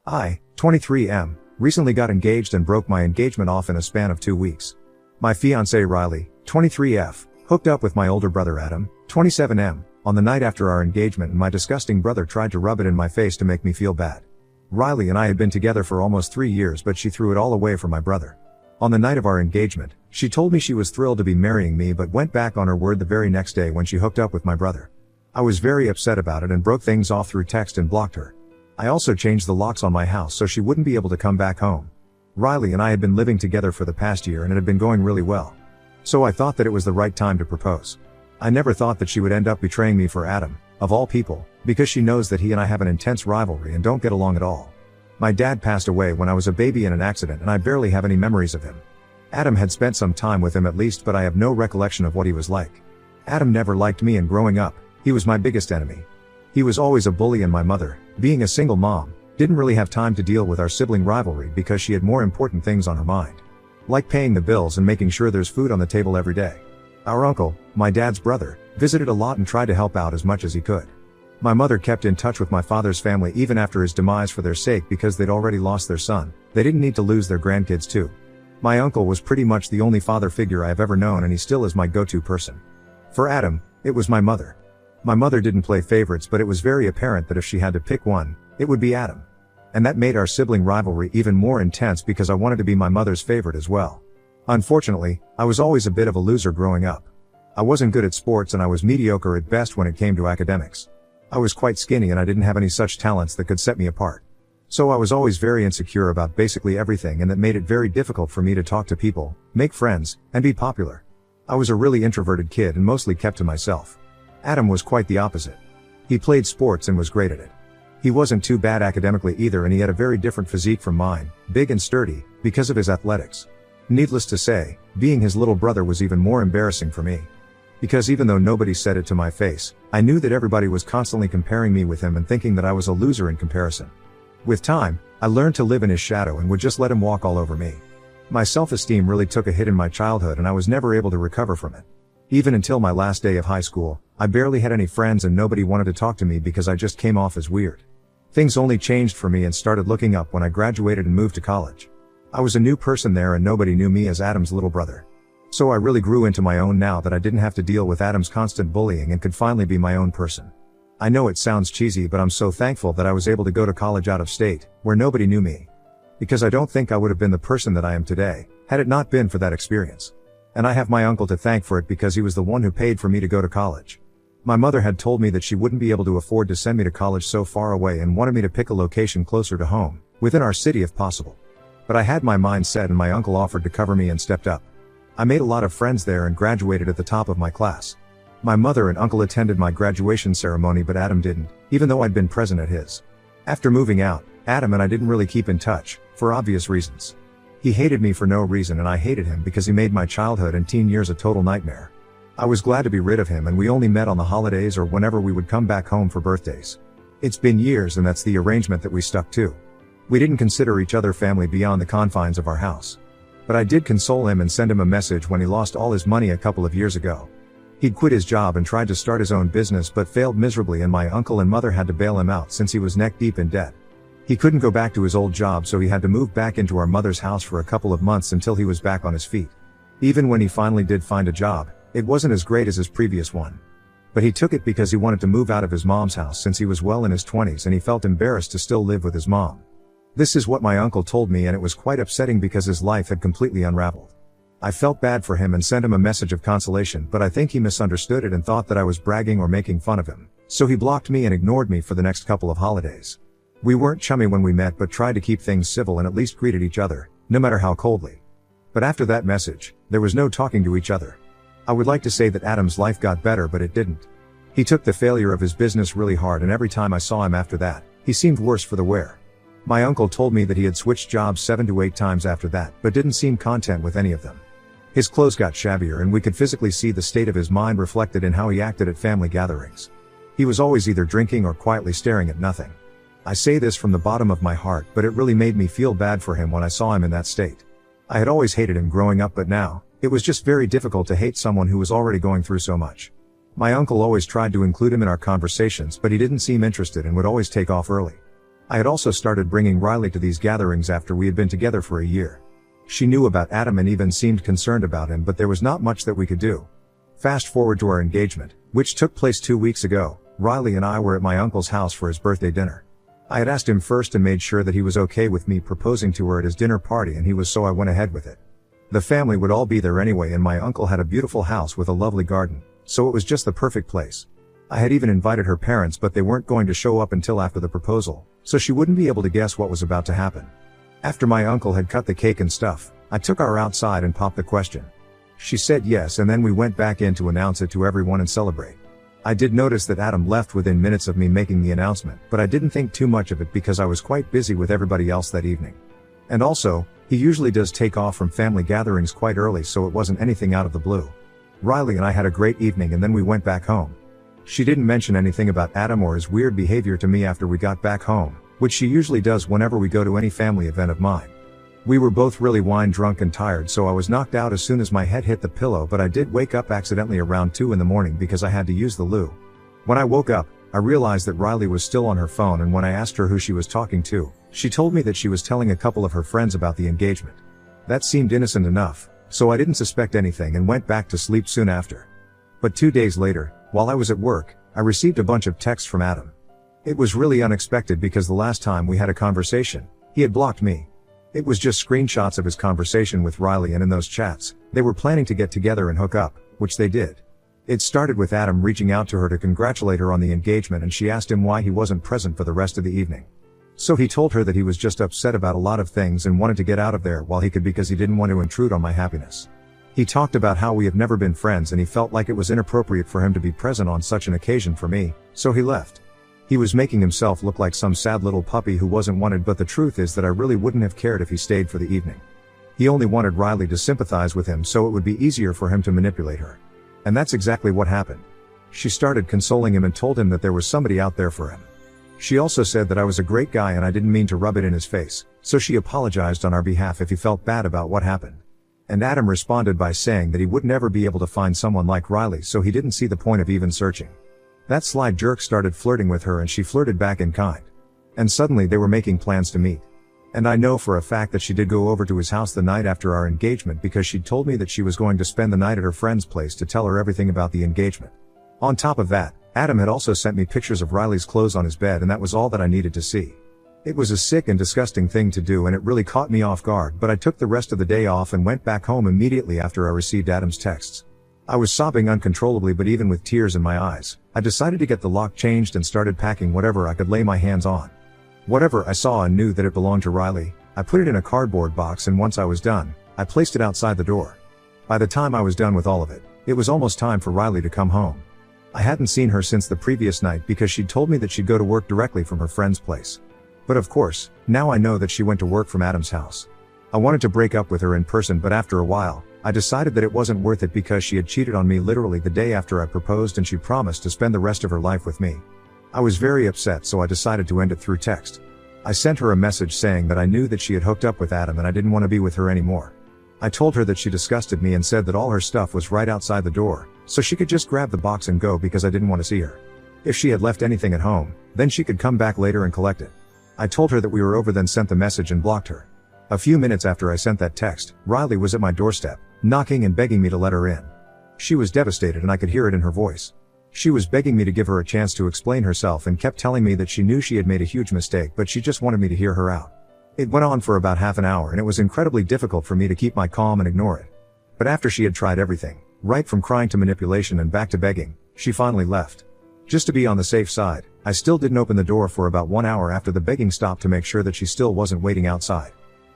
I, 23M, recently got engaged and broke my engagement off in a span of 2 weeks. My fiancée Riley, 23F, hooked up with my older brother Adam, 27M, on the night after our engagement, and my disgusting brother tried to rub it in my face to make me feel bad. Riley and I had been together for almost 3 years, but she threw it all away for my brother. On the night of our engagement, she told me she was thrilled to be marrying me but went back on her word the very next day when she hooked up with my brother. I was very upset about it and broke things off through text and blocked her. I also changed the locks on my house so she wouldn't be able to come back home. Riley and I had been living together for the past year and it had been going really well. So I thought that it was the right time to propose. I never thought that she would end up betraying me for Adam, of all people, because she knows that he and I have an intense rivalry and don't get along at all. My dad passed away when I was a baby in an accident and I barely have any memories of him. Adam had spent some time with him at least, but I have no recollection of what he was like. Adam never liked me, and growing up, he was my biggest enemy. He was always a bully, and my mother, being a single mom, didn't really have time to deal with our sibling rivalry because she had more important things on her mind. Like paying the bills and making sure there's food on the table every day. Our uncle, my dad's brother, visited a lot and tried to help out as much as he could. My mother kept in touch with my father's family even after his demise for their sake because they'd already lost their son. They didn't need to lose their grandkids too. My uncle was pretty much the only father figure I have ever known, and he still is my go-to person. For Adam, it was my mother. My mother didn't play favorites, but it was very apparent that if she had to pick one, it would be Adam. And that made our sibling rivalry even more intense because I wanted to be my mother's favorite as well. Unfortunately, I was always a bit of a loser growing up. I wasn't good at sports and I was mediocre at best when it came to academics. I was quite skinny and I didn't have any such talents that could set me apart. So I was always very insecure about basically everything, and that made it very difficult for me to talk to people, make friends, and be popular. I was a really introverted kid and mostly kept to myself. Adam was quite the opposite. He played sports and was great at it. He wasn't too bad academically either, and he had a very different physique from mine, big and sturdy, because of his athletics. Needless to say, being his little brother was even more embarrassing for me. Because even though nobody said it to my face, I knew that everybody was constantly comparing me with him and thinking that I was a loser in comparison. With time, I learned to live in his shadow and would just let him walk all over me. My self-esteem really took a hit in my childhood and I was never able to recover from it. Even until my last day of high school, I barely had any friends and nobody wanted to talk to me because I just came off as weird. Things only changed for me and started looking up when I graduated and moved to college. I was a new person there and nobody knew me as Adam's little brother. So I really grew into my own now that I didn't have to deal with Adam's constant bullying and could finally be my own person. I know it sounds cheesy, but I'm so thankful that I was able to go to college out of state, where nobody knew me. Because I don't think I would have been the person that I am today, had it not been for that experience. And I have my uncle to thank for it because he was the one who paid for me to go to college. My mother had told me that she wouldn't be able to afford to send me to college so far away and wanted me to pick a location closer to home, within our city if possible. But I had my mind set and my uncle offered to cover me and stepped up. I made a lot of friends there and graduated at the top of my class. My mother and uncle attended my graduation ceremony, but Adam didn't, even though I'd been present at his. After moving out, Adam and I didn't really keep in touch, for obvious reasons. He hated me for no reason and I hated him because he made my childhood and teen years a total nightmare. I was glad to be rid of him and we only met on the holidays or whenever we would come back home for birthdays. It's been years and that's the arrangement that we stuck to. We didn't consider each other family beyond the confines of our house. But I did console him and send him a message when he lost all his money a couple of years ago. He'd quit his job and tried to start his own business but failed miserably, and my uncle and mother had to bail him out since he was neck deep in debt. He couldn't go back to his old job, so he had to move back into our mother's house for a couple of months until he was back on his feet. Even when he finally did find a job, it wasn't as great as his previous one. But he took it because he wanted to move out of his mom's house since he was well in his 20s and he felt embarrassed to still live with his mom. This is what my uncle told me, and it was quite upsetting because his life had completely unraveled. I felt bad for him and sent him a message of consolation, but I think he misunderstood it and thought that I was bragging or making fun of him, so he blocked me and ignored me for the next couple of holidays. We weren't chummy when we met but tried to keep things civil and at least greeted each other, no matter how coldly. But after that message, there was no talking to each other. I would like to say that Adam's life got better, but it didn't. He took the failure of his business really hard, and every time I saw him after that, he seemed worse for the wear. My uncle told me that he had switched jobs 7 to 8 times after that, but didn't seem content with any of them. His clothes got shabbier and we could physically see the state of his mind reflected in how he acted at family gatherings. He was always either drinking or quietly staring at nothing. I say this from the bottom of my heart, but it really made me feel bad for him when I saw him in that state. I had always hated him growing up, but now, it was just very difficult to hate someone who was already going through so much. My uncle always tried to include him in our conversations, but he didn't seem interested and would always take off early. I had also started bringing Riley to these gatherings after we had been together for a year. She knew about Adam and even seemed concerned about him, but there was not much that we could do. Fast forward to our engagement, which took place 2 weeks ago. Riley and I were at my uncle's house for his birthday dinner. I had asked him first and made sure that he was okay with me proposing to her at his dinner party, and he was, so I went ahead with it. The family would all be there anyway, and my uncle had a beautiful house with a lovely garden, so it was just the perfect place. I had even invited her parents, but they weren't going to show up until after the proposal, so she wouldn't be able to guess what was about to happen. After my uncle had cut the cake and stuff, I took her outside and popped the question. She said yes, and then we went back in to announce it to everyone and celebrate. I did notice that Adam left within minutes of me making the announcement, but I didn't think too much of it because I was quite busy with everybody else that evening. And also, he usually does take off from family gatherings quite early, so it wasn't anything out of the blue. Riley and I had a great evening, and then we went back home. She didn't mention anything about Adam or his weird behavior to me after we got back home, which she usually does whenever we go to any family event of mine. We were both really wine drunk and tired, so I was knocked out as soon as my head hit the pillow, but I did wake up accidentally around 2 in the morning because I had to use the loo. When I woke up, I realized that Riley was still on her phone, and when I asked her who she was talking to, she told me that she was telling a couple of her friends about the engagement. That seemed innocent enough, so I didn't suspect anything and went back to sleep soon after. But 2 days later, while I was at work, I received a bunch of texts from Adam. It was really unexpected because the last time we had a conversation, he had blocked me. It was just screenshots of his conversation with Riley, and in those chats, they were planning to get together and hook up, which they did. It started with Adam reaching out to her to congratulate her on the engagement, and she asked him why he wasn't present for the rest of the evening. So he told her that he was just upset about a lot of things and wanted to get out of there while he could because he didn't want to intrude on my happiness. He talked about how we have never been friends and he felt like it was inappropriate for him to be present on such an occasion for me, so he left. He was making himself look like some sad little puppy who wasn't wanted, but the truth is that I really wouldn't have cared if he stayed for the evening. He only wanted Riley to sympathize with him so it would be easier for him to manipulate her. And that's exactly what happened. She started consoling him and told him that there was somebody out there for him. She also said that I was a great guy and I didn't mean to rub it in his face, so she apologized on our behalf if he felt bad about what happened. And Adam responded by saying that he would never be able to find someone like Riley, so he didn't see the point of even searching. That sly jerk started flirting with her and she flirted back in kind. And suddenly they were making plans to meet. And I know for a fact that she did go over to his house the night after our engagement because she'd told me that she was going to spend the night at her friend's place to tell her everything about the engagement. On top of that, Adam had also sent me pictures of Riley's clothes on his bed, and that was all that I needed to see. It was a sick and disgusting thing to do and it really caught me off guard, but I took the rest of the day off and went back home immediately after I received Adam's texts. I was sobbing uncontrollably, but even with tears in my eyes, I decided to get the lock changed and started packing whatever I could lay my hands on. Whatever I saw and knew that it belonged to Riley, I put it in a cardboard box, and once I was done, I placed it outside the door. By the time I was done with all of it, it was almost time for Riley to come home. I hadn't seen her since the previous night because she'd told me that she'd go to work directly from her friend's place. But of course, now I know that she went to work from Adam's house. I wanted to break up with her in person, but after a while, I decided that it wasn't worth it because she had cheated on me literally the day after I proposed and she promised to spend the rest of her life with me. I was very upset, so I decided to end it through text. I sent her a message saying that I knew that she had hooked up with Adam and I didn't want to be with her anymore. I told her that she disgusted me and said that all her stuff was right outside the door, so she could just grab the box and go because I didn't want to see her. If she had left anything at home, then she could come back later and collect it. I told her that we were over, then sent the message and blocked her. A few minutes after I sent that text, Riley was at my doorstep, knocking and begging me to let her in. She was devastated and I could hear it in her voice. She was begging me to give her a chance to explain herself and kept telling me that she knew she had made a huge mistake, but she just wanted me to hear her out. It went on for about half an hour and it was incredibly difficult for me to keep my calm and ignore it. But after she had tried everything, right from crying to manipulation and back to begging, she finally left. Just to be on the safe side, I still didn't open the door for about 1 hour after the begging stopped to make sure that she still wasn't waiting outside.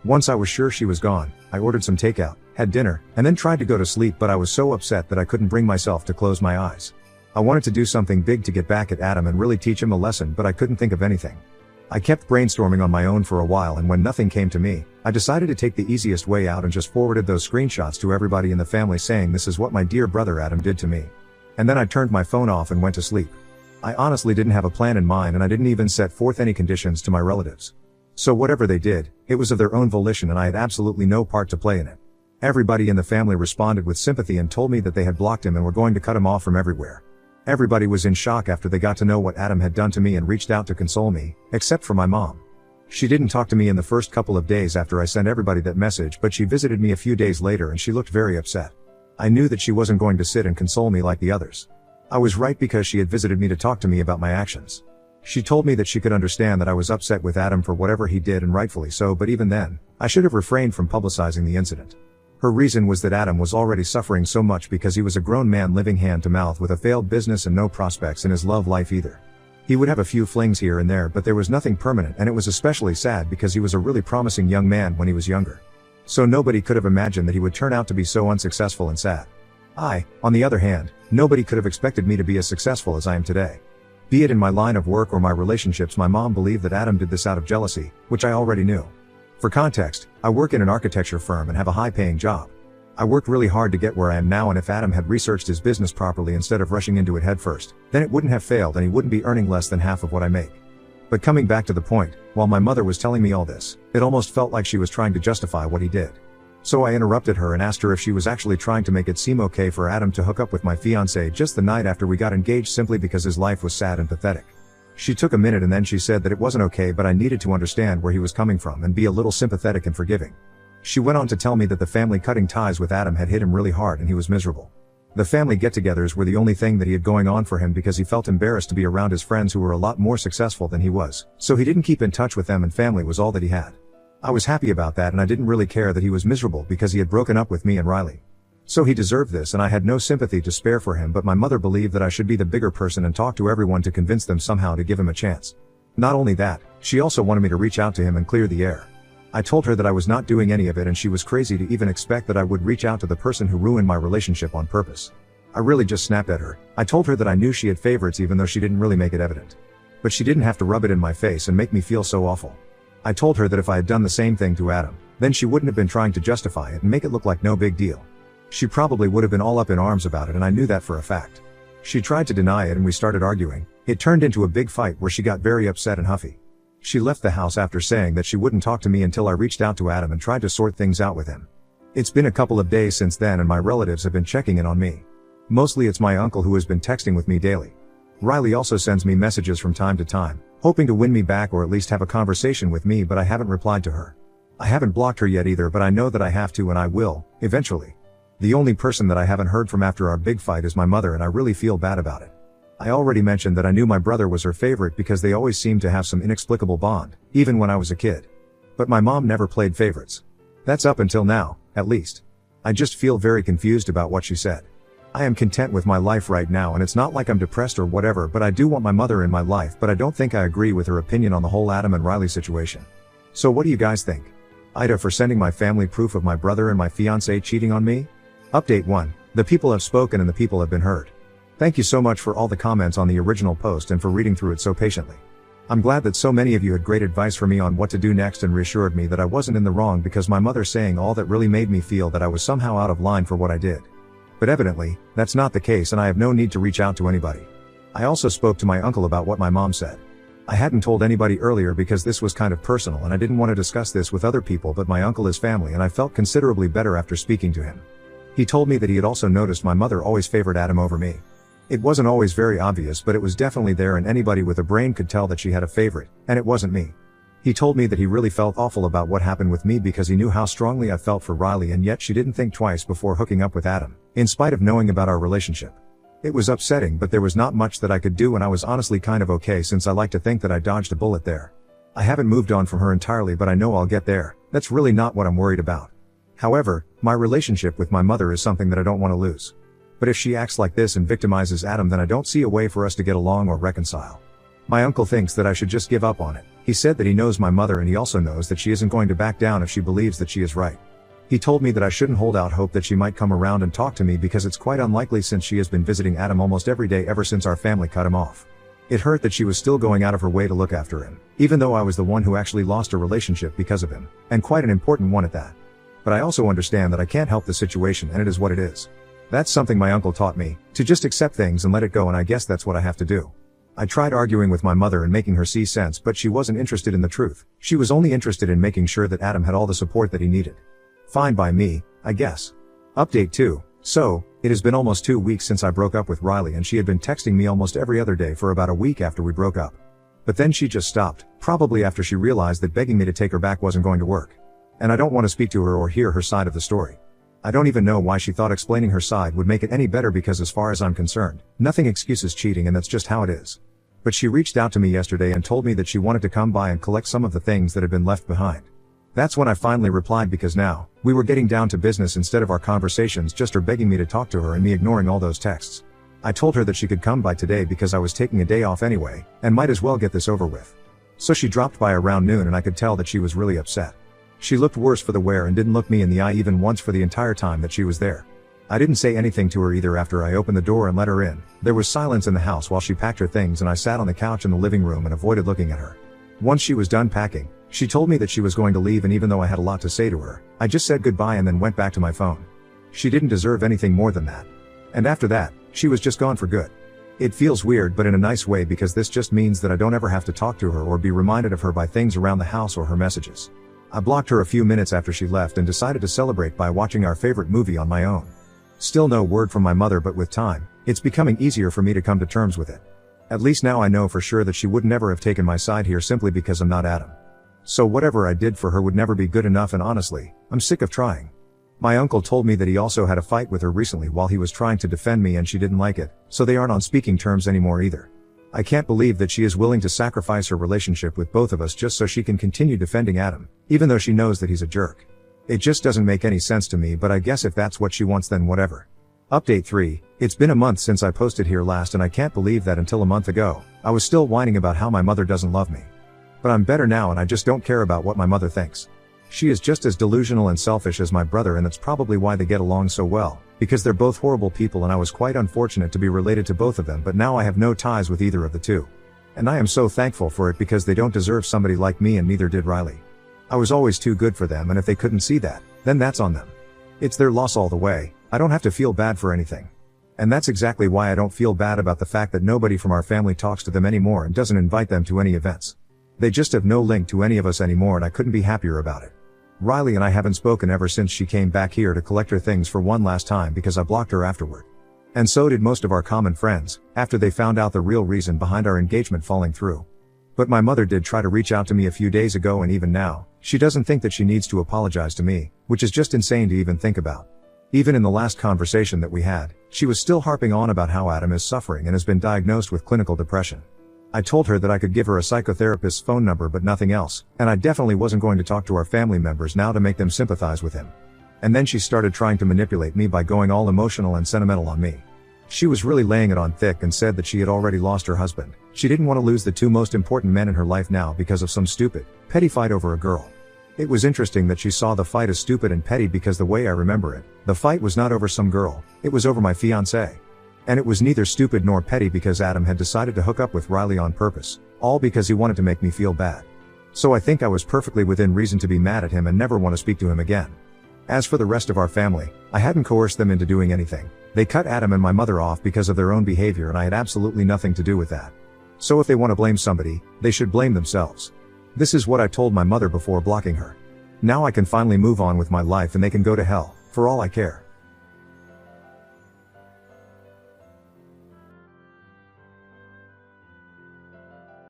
Once I was sure she was gone, I ordered some takeout, had dinner, and then tried to go to sleep, but I was so upset that I couldn't bring myself to close my eyes. I wanted to do something big to get back at Adam and really teach him a lesson, but I couldn't think of anything. I kept brainstorming on my own for a while, and when nothing came to me, I decided to take the easiest way out and just forwarded those screenshots to everybody in the family saying this is what my dear brother Adam did to me. And then I turned my phone off and went to sleep. I honestly didn't have a plan in mind and I didn't even set forth any conditions to my relatives. So whatever they did, it was of their own volition and I had absolutely no part to play in it. Everybody in the family responded with sympathy and told me that they had blocked him and were going to cut him off from everywhere. Everybody was in shock after they got to know what Adam had done to me and reached out to console me, except for my mom. She didn't talk to me in the first couple of days after I sent everybody that message, but she visited me a few days later and she looked very upset. I knew that she wasn't going to sit and console me like the others. I was right because she had visited me to talk to me about my actions. She told me that she could understand that I was upset with Adam for whatever he did, and rightfully so, but even then, I should have refrained from publicizing the incident. Her reason was that Adam was already suffering so much because he was a grown man living hand to mouth with a failed business and no prospects in his love life either. He would have a few flings here and there, but there was nothing permanent, and it was especially sad because he was a really promising young man when he was younger. So nobody could have imagined that he would turn out to be so unsuccessful and sad. On the other hand, nobody could have expected me to be as successful as I am today. Be it in my line of work or my relationships, my mom believed that Adam did this out of jealousy, which I already knew. For context, I work in an architecture firm and have a high-paying job. I worked really hard to get where I am now, and if Adam had researched his business properly instead of rushing into it headfirst, then it wouldn't have failed and he wouldn't be earning less than half of what I make. But coming back to the point, while my mother was telling me all this, it almost felt like she was trying to justify what he did. So I interrupted her and asked her if she was actually trying to make it seem okay for Adam to hook up with my fiancée just the night after we got engaged simply because his life was sad and pathetic. She took a minute and then she said that it wasn't okay, but I needed to understand where he was coming from and be a little sympathetic and forgiving. She went on to tell me that the family cutting ties with Adam had hit him really hard and he was miserable. The family get-togethers were the only thing that he had going on for him because he felt embarrassed to be around his friends who were a lot more successful than he was, so he didn't keep in touch with them, and family was all that he had. I was happy about that, and I didn't really care that he was miserable because he had broken up with me and Riley. So he deserved this, and I had no sympathy to spare for him, but my mother believed that I should be the bigger person and talk to everyone to convince them somehow to give him a chance. Not only that, she also wanted me to reach out to him and clear the air. I told her that I was not doing any of it, and she was crazy to even expect that I would reach out to the person who ruined my relationship on purpose. I really just snapped at her. I told her that I knew she had favorites even though she didn't really make it evident. But she didn't have to rub it in my face and make me feel so awful. I told her that if I had done the same thing to Adam, then she wouldn't have been trying to justify it and make it look like no big deal. She probably would have been all up in arms about it, and I knew that for a fact. She tried to deny it and we started arguing. It turned into a big fight where she got very upset and huffy. She left the house after saying that she wouldn't talk to me until I reached out to Adam and tried to sort things out with him. It's been a couple of days since then and my relatives have been checking in on me. Mostly it's my uncle who has been texting with me daily. Riley also sends me messages from time to time, hoping to win me back or at least have a conversation with me, but I haven't replied to her. I haven't blocked her yet either, but I know that I have to, and I will, eventually. The only person that I haven't heard from after our big fight is my mother, and I really feel bad about it. I already mentioned that I knew my brother was her favorite because they always seemed to have some inexplicable bond, even when I was a kid. But my mom never played favorites. That's up until now, at least. I just feel very confused about what she said. I am content with my life right now, and it's not like I'm depressed or whatever, but I do want my mother in my life, but I don't think I agree with her opinion on the whole Adam and Riley situation. So what do you guys think? Ida for sending my family proof of my brother and my fiancé cheating on me? Update 1. The people have spoken and the people have been heard. Thank you so much for all the comments on the original post and for reading through it so patiently. I'm glad that so many of you had great advice for me on what to do next and reassured me that I wasn't in the wrong, because my mother saying all that really made me feel that I was somehow out of line for what I did. But evidently, that's not the case, and I have no need to reach out to anybody. I also spoke to my uncle about what my mom said. I hadn't told anybody earlier because this was kind of personal and I didn't want to discuss this with other people, but my uncle is family and I felt considerably better after speaking to him. He told me that he had also noticed my mother always favored Adam over me. It wasn't always very obvious, but it was definitely there, and anybody with a brain could tell that she had a favorite, and it wasn't me. He told me that he really felt awful about what happened with me because he knew how strongly I felt for Riley, and yet she didn't think twice before hooking up with Adam, in spite of knowing about our relationship. It was upsetting, but there was not much that I could do, and I was honestly kind of okay since I like to think that I dodged a bullet there. I haven't moved on from her entirely, but I know I'll get there. That's really not what I'm worried about. However, my relationship with my mother is something that I don't want to lose. But if she acts like this and victimizes Adam, then I don't see a way for us to get along or reconcile. My uncle thinks that I should just give up on it. He said that he knows my mother, and he also knows that she isn't going to back down if she believes that she is right. He told me that I shouldn't hold out hope that she might come around and talk to me because it's quite unlikely, since she has been visiting Adam almost every day ever since our family cut him off. It hurt that she was still going out of her way to look after him, even though I was the one who actually lost a relationship because of him, and quite an important one at that. But I also understand that I can't help the situation, and it is what it is. That's something my uncle taught me, to just accept things and let it go, and I guess that's what I have to do. I tried arguing with my mother and making her see sense, but she wasn't interested in the truth. She was only interested in making sure that Adam had all the support that he needed. Fine by me, I guess. Update 2. So, it has been almost 2 weeks since I broke up with Riley, and she had been texting me almost every other day for about a week after we broke up. But then she just stopped, probably after she realized that begging me to take her back wasn't going to work. And I don't want to speak to her or hear her side of the story. I don't even know why she thought explaining her side would make it any better, because as far as I'm concerned, nothing excuses cheating, and that's just how it is. But she reached out to me yesterday and told me that she wanted to come by and collect some of the things that had been left behind. That's when I finally replied, because now, we were getting down to business instead of our conversations just her begging me to talk to her and me ignoring all those texts. I told her that she could come by today because I was taking a day off anyway, and might as well get this over with. So she dropped by around noon, and I could tell that she was really upset. She looked worse for the wear and didn't look me in the eye even once for the entire time that she was there. I didn't say anything to her either after I opened the door and let her in. There was silence in the house while she packed her things, and I sat on the couch in the living room and avoided looking at her. Once she was done packing, she told me that she was going to leave, and even though I had a lot to say to her, I just said goodbye and then went back to my phone. She didn't deserve anything more than that. And after that, she was just gone for good. It feels weird, but in a nice way, because this just means that I don't ever have to talk to her or be reminded of her by things around the house or her messages. I blocked her a few minutes after she left and decided to celebrate by watching our favorite movie on my own. Still no word from my mother, but with time, it's becoming easier for me to come to terms with it. At least now I know for sure that she would never have taken my side here simply because I'm not Adam. So whatever I did for her would never be good enough, and honestly, I'm sick of trying. My uncle told me that he also had a fight with her recently while he was trying to defend me, and she didn't like it, so they aren't on speaking terms anymore either. I can't believe that she is willing to sacrifice her relationship with both of us just so she can continue defending Adam, even though she knows that he's a jerk. It just doesn't make any sense to me, but I guess if that's what she wants, then whatever. Update 3, it's been a month since I posted here last, and I can't believe that until a month ago, I was still whining about how my mother doesn't love me. But I'm better now, and I just don't care about what my mother thinks. She is just as delusional and selfish as my brother, and that's probably why they get along so well, because they're both horrible people, and I was quite unfortunate to be related to both of them, but now I have no ties with either of the two. And I am so thankful for it, because they don't deserve somebody like me, and neither did Riley. I was always too good for them, and if they couldn't see that, then that's on them. It's their loss all the way. I don't have to feel bad for anything. And that's exactly why I don't feel bad about the fact that nobody from our family talks to them anymore and doesn't invite them to any events. They just have no link to any of us anymore, and I couldn't be happier about it. Riley and I haven't spoken ever since she came back here to collect her things for one last time, because I blocked her afterward. And so did most of our common friends, after they found out the real reason behind our engagement falling through. But my mother did try to reach out to me a few days ago, and even now, she doesn't think that she needs to apologize to me, which is just insane to even think about. Even in the last conversation that we had, she was still harping on about how Adam is suffering and has been diagnosed with clinical depression. I told her that I could give her a psychotherapist's phone number but nothing else, and I definitely wasn't going to talk to our family members now to make them sympathize with him. And then she started trying to manipulate me by going all emotional and sentimental on me. She was really laying it on thick and said that she had already lost her husband. She didn't want to lose the two most important men in her life now because of some stupid, petty fight over a girl. It was interesting that she saw the fight as stupid and petty, because the way I remember it, the fight was not over some girl, it was over my fiancée. And it was neither stupid nor petty, because Adam had decided to hook up with Riley on purpose, all because he wanted to make me feel bad. So I think I was perfectly within reason to be mad at him and never want to speak to him again. As for the rest of our family, I hadn't coerced them into doing anything. They cut Adam and my mother off because of their own behavior, and I had absolutely nothing to do with that. So if they want to blame somebody, they should blame themselves. This is what I told my mother before blocking her. Now I can finally move on with my life, and they can go to hell, for all I care.